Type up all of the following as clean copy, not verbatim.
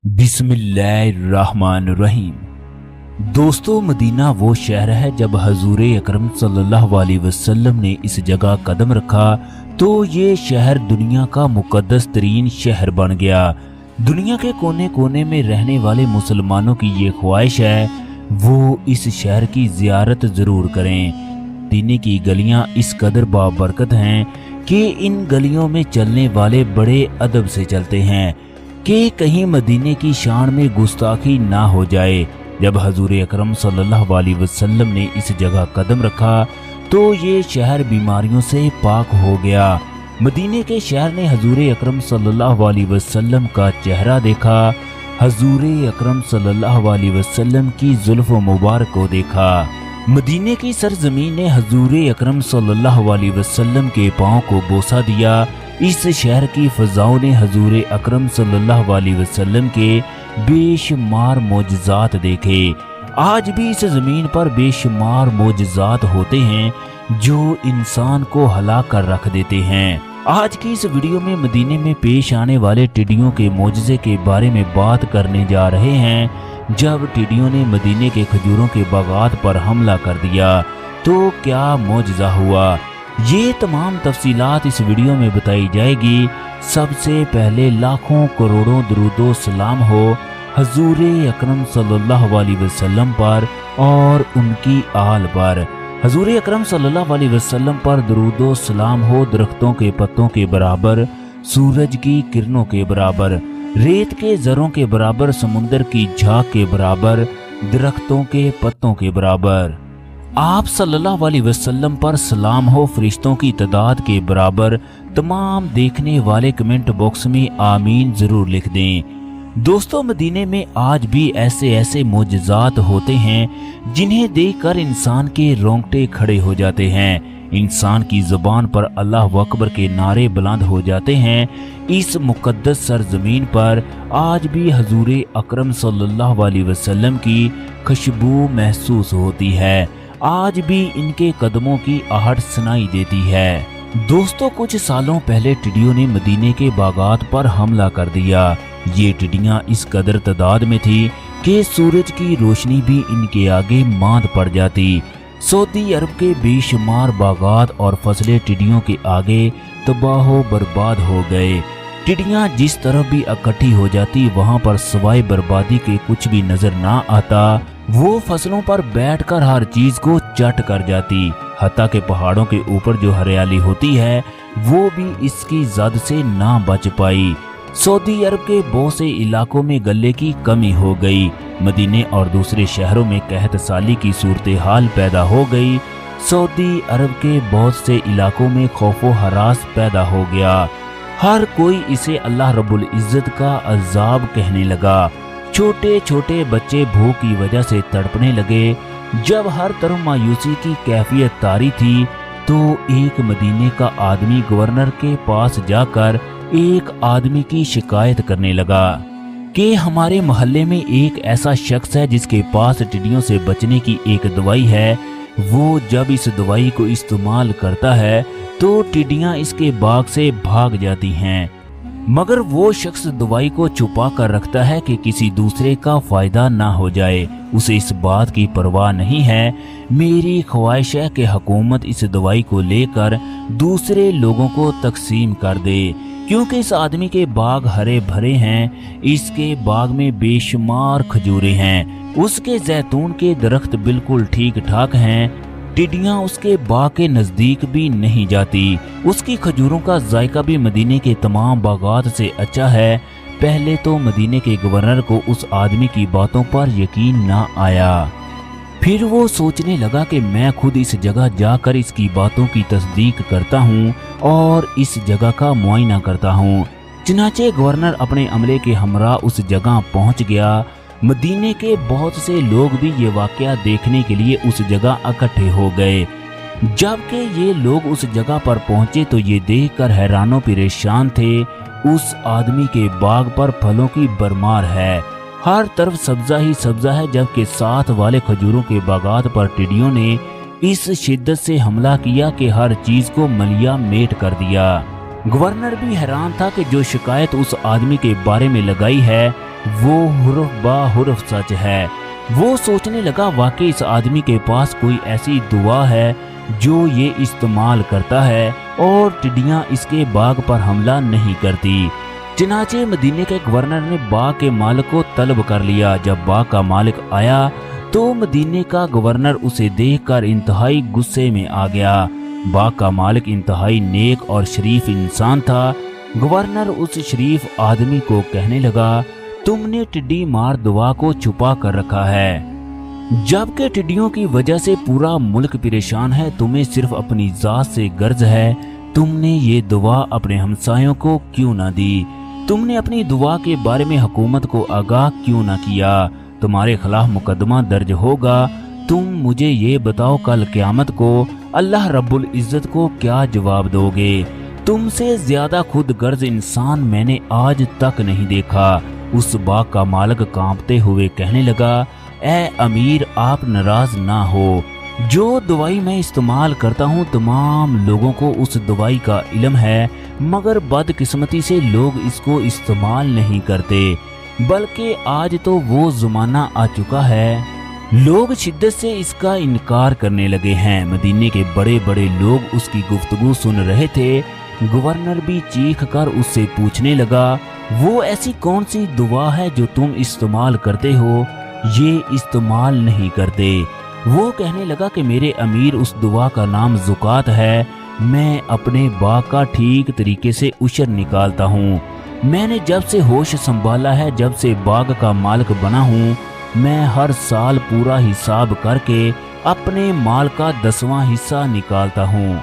बिस्मिल्लाहिर्रहमानिर्रहीम। दोस्तों, मदीना वो शहर है जब हजूर अकरम सल्लल्लाहु अलैहि वसल्लम ने इस जगह कदम रखा तो ये शहर दुनिया का मुकद्दस तरीन शहर बन गया। दुनिया के कोने कोने में रहने वाले मुसलमानों की ये ख्वाहिश है वो इस शहर की जियारत ज़रूर करें। मदीने की गलियां इस कदर बाबरकत हैं कि इन गलियों में चलने वाले बड़े अदब से चलते हैं कि कहीं मदीने की शान में गुस्ताखी ना हो जाए। जब हजूर अकरम सल्लल्लाहु अलैहि वसल्लम ने इस जगह कदम रखा तो ये शहर बीमारियों से पाक हो गया। मदीने के शहर ने हजूर अकरम सल्लल्लाहु अलैहि वसल्लम का चेहरा देखा, हजूर अकरम सल्लल्लाहु अलैहि वसल्लम की जुल्फ मुबारक को देखा। मदीने की सरजमीन ने हजूर अकरम सल्लल्लाहु अलैहि वसल्लम के पाँव को बोसा दिया। इस शहर की फ़ज़ाओं ने हजूर अकरम सल्लल्लाहु अलैहि वसल्लम के बेशुमार मोजज़ात देखे। आज भी इस ज़मीन पर बेशुमार मोजज़ात होते हैं जो इंसान को हला कर रख देते हैं। आज की इस वीडियो में मदीने में पेश आने वाले टिड्डियों के मोजज़े के बारे में बात करने जा रहे हैं। जब टिड्डियों ने मदीने के खजूरों के बागात पर हमला कर दिया तो क्या मोजज़ा हुआ, ये तमाम तफसीलात इस वीडियो में बताई जाएगी। सबसे पहले लाखों करोड़ों दरूदो सलाम हो हजूर अकरम सल्लल्लाहु अलैहि वसल्लम पर और उनकी आल पर। हजूर अकरम सल्लल्लाहु अलैहि वसल्लम पर दरूदो सलाम हो दरख्तों के पत्तों के बराबर, सूरज की किरणों के बराबर, रेत के जरों के बराबर, समुंदर की झाग के बराबर, दरख्तों के पत्तों के बराबर। आप सल्लल्लाहु अलैहि वसल्लम पर सलाम हो फरिश्तों की तादाद के बराबर। तमाम देखने वाले कमेंट बॉक्स में आमीन जरूर लिख दें। दोस्तों, मदीने में आज भी ऐसे ऐसे मोजज़ात होते हैं जिन्हें देखकर इंसान के रोंगटे खड़े हो जाते हैं। इंसान की जुबान पर अल्लाह अकबर के नारे बुलंद हो जाते हैं। इस मुकद्दस सरजमीन पर आज भी हजूर अकरम सल्लल्लाहु अलैहि वसल्लम की खुशबू महसूस होती है। आज भी इनके कदमों की आहट सुनाई देती है। दोस्तों, कुछ सालों पहले टिड्डियों ने मदीने के बागात पर हमला कर दिया। ये टिड्डियां इस कदर तादाद में थी कि सूरज की रोशनी भी इनके आगे मांद पड़ जाती। सऊदी अरब के बेशुमार बागात और फसलें टिड्डियों के आगे तबाह बर्बाद हो गए। टिड्डियां जिस तरफ भी इकट्ठी हो जाती वहां पर सवाए बर्बादी के कुछ भी नजर ना आता। वो फसलों पर बैठकर हर चीज को चट कर जाती। हत्ता के पहाड़ों के ऊपर जो हरियाली होती है वो भी इसकी जद से ना बच पाई। सऊदी अरब के बहुत से इलाकों में गल्ले की कमी हो गई। मदीने और दूसरे शहरों में कहत साली की सूरत हाल पैदा हो गई। सऊदी अरब के बहुत से इलाकों में खौफो हरास पैदा हो गया। हर कोई इसे अल्लाह रब्बुल इज्जत का अजाब कहने लगा। छोटे छोटे बच्चे भूख की वजह से तड़पने लगे। जब हर तरफ मायूसी की कैफियत तारी थी तो एक मदीने का आदमी गवर्नर के पास जाकर एक आदमी की शिकायत करने लगा कि हमारे मोहल्ले में एक ऐसा शख्स है जिसके पास टिड्डियों से बचने की एक दवाई है। वो जब इस दवाई को इस्तेमाल करता है तो टिड्डियां इसके बाग से भाग जाती हैं, मगर वो शख्स दवाई को छुपा कर रखता है कि किसी दूसरे का फायदा ना हो जाए। उसे इस बात की परवाह नहीं है। मेरी ख्वाहिश है कि हुकूमत इस दवाई को लेकर दूसरे लोगों को तकसीम कर दे, क्योंकि इस आदमी के बाग हरे भरे हैं। इसके बाग में बेशुमार खजूरें हैं, उसके जैतून के दरख्त बिल्कुल ठीक ठाक हैं। टिड्डियां उसके बाग के नजदीक भी नहीं जाती। उसकी खजूरों का जायका भी मदीने के तमाम बागात से अच्छा है। पहले तो मदीने के गवर्नर को उस आदमी की बातों पर यकीन ना आया। फिर वो सोचने लगा कि मैं खुद इस जगह जाकर इसकी बातों की तस्दीक करता हूँ और इस जगह का मुआयना करता हूँ। चुनाचे गवर्नर अपने अमले के हमरा उस जगह पहुँच गया। मदीने के बहुत से लोग भी ये वाकया देखने के लिए उस जगह इकट्ठे हो गए। जबकि ये लोग उस जगह पर पहुंचे तो ये देखकर हैरानो परेशान थे। उस आदमी के बाग पर फलों की भरमार है, हर तरफ सब्जा ही सब्जा है, जबकि साथ वाले खजूरों के बागात पर टिड्डियों ने इस शिद्दत से हमला किया कि हर चीज को मलिया मेट कर दिया। गवर्नर भी हैरान था कि जो शिकायत उस आदमी के बारे में लगाई है वो हुर्फ बा हुर्फ सच है। वो सोचने लगा वाकई इस आदमी के पास कोई ऐसी दुआ है जो ये इस्तेमाल करता है और टिड्डियां इसके बाग पर हमला नहीं करती। चनाचे मदीने के गवर्नर ने बाग के मालिक को तलब कर लिया। जब बाग का मालिक आया तो मदीने का गवर्नर उसे देखकर इंतहाई गुस्से में आ गया। बाग का मालिक इंतहाई नेक और शरीफ इंसान था। गवर्नर उस शरीफ आदमी को कहने लगा, तुमने टिड्डी मार दुआ को छुपा कर रखा है, जबकि टिड्डियों की वजह से पूरा मुल्क परेशान है। तुम्हें सिर्फ अपनी जात से गर्ज है, तुमने ये दुआ अपने हमसायों को क्यों ना दी? तुमने अपनी दुआ के बारे में हुकूमत को आगाह क्यों ना किया? तुम्हारे खिलाफ मुकदमा दर्ज होगा। तुम मुझे ये बताओ, कल क़यामत को अल्लाह रब्बुल इज्जत को क्या जवाब दोगे? तुमसे ज्यादा खुद गर्ज इंसान मैंने आज तक नहीं देखा। उस बाग का मालिक कांपते हुए कहने लगा, ए अमीर, आप नाराज ना हो। जो दवाई मैं इस्तेमाल करता हूँ तमाम लोगों को उस दवाई का इल्म है, मगर बदकिस्मती से लोग इसको इस्तेमाल नहीं करते। बल्कि आज तो वो ज़माना आ चुका है, लोग शिद्दत से इसका इनकार करने लगे हैं। मदीने के बड़े बड़े लोग उसकी गुफ्तगू सुन रहे थे। गवर्नर भी चीख कर उससे पूछने लगा, वो ऐसी कौन सी दुआ है जो तुम इस्तेमाल करते हो? ये इस्तेमाल नहीं करते। वो कहने लगा कि मेरे अमीर, उस दुआ का नाम ज़ुकात है। मैं अपने बाग का ठीक तरीके से उशर निकालता हूँ। मैंने जब से होश संभाला है, जब से बाग का मालिक बना हूँ, मैं हर साल पूरा हिसाब करके अपने माल का 10वां हिस्सा निकालता हूँ।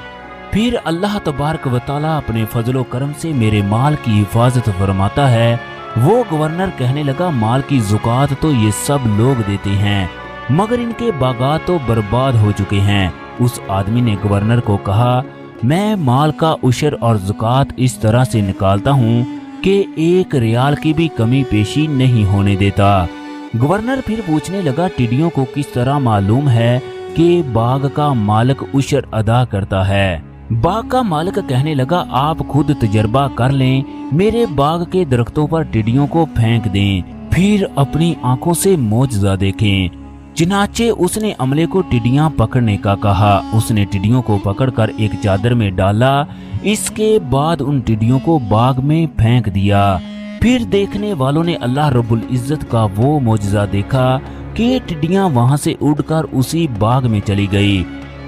फिर अल्लाह तबारक व तआला अपने फजलो करम से मेरे माल की हिफाजत फरमाता है। वो गवर्नर कहने लगा, माल की ज़ुकात तो ये सब लोग देते हैं, मगर इनके बागात तो बर्बाद हो चुके हैं। उस आदमी ने गवर्नर को कहा, मैं माल का उशर और ज़ुकात इस तरह से निकालता हूँ कि 1 रियाल की भी कमी पेशी नहीं होने देता। गवर्नर फिर पूछने लगा, टिड्डियों को किस तरह मालूम है कि बाग का मालिक उशर अदा करता है? बाग का मालिक कहने लगा, आप खुद तजर्बा कर लें, मेरे बाग के दरख्तों पर टिड्डियों को फेंक दें, फिर अपनी आंखों से मौजज़ा देखें। चनाचे उसने अमले को टिड्डियां पकड़ने का कहा। उसने टिड्डियों को पकड़कर एक चादर में डाला। इसके बाद उन टिड्डियों को बाग में फेंक दिया। फिर देखने वालों ने अल्लाह रब्बुल इज्जत का वो मौजज़ा देखा कि टिड्डियां वहां से उड़कर उसी बाग में चली गई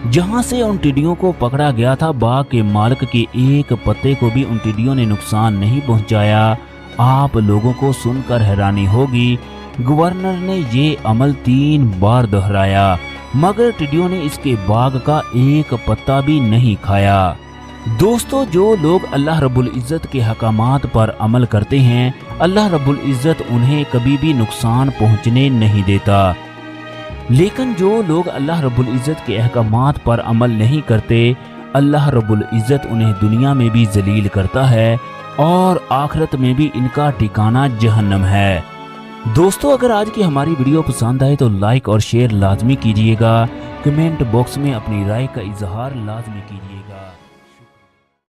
जहां से उन टिड्डियों को पकड़ा गया था। बाग के मालिक के एक पत्ते को भी उन टिड्डियों ने नुकसान नहीं पहुंचाया। आप लोगों को सुनकर हैरानी होगी, गवर्नर ने ये अमल 3 बार दोहराया, मगर टिड्डियों ने इसके बाग का एक पत्ता भी नहीं खाया। दोस्तों, जो लोग अल्लाह रब्बुल इज्जत के हकामात पर अमल करते हैं, अल्लाह रब्बुल इज्जत उन्हें कभी भी नुकसान पहुंचने नहीं देता। लेकिन जो लोग अल्लाह रब्बुल इज्जत के अहकामात पर अमल नहीं करते, अल्लाह रब्बुल इज्जत उन्हें दुनिया में भी जलील करता है और आखिरत में भी इनका ठिकाना जहन्नम है। दोस्तों, अगर आज की हमारी वीडियो पसंद आए तो लाइक और शेयर लाजमी कीजिएगा। कमेंट बॉक्स में अपनी राय का इजहार लाजमी कीजिएगा।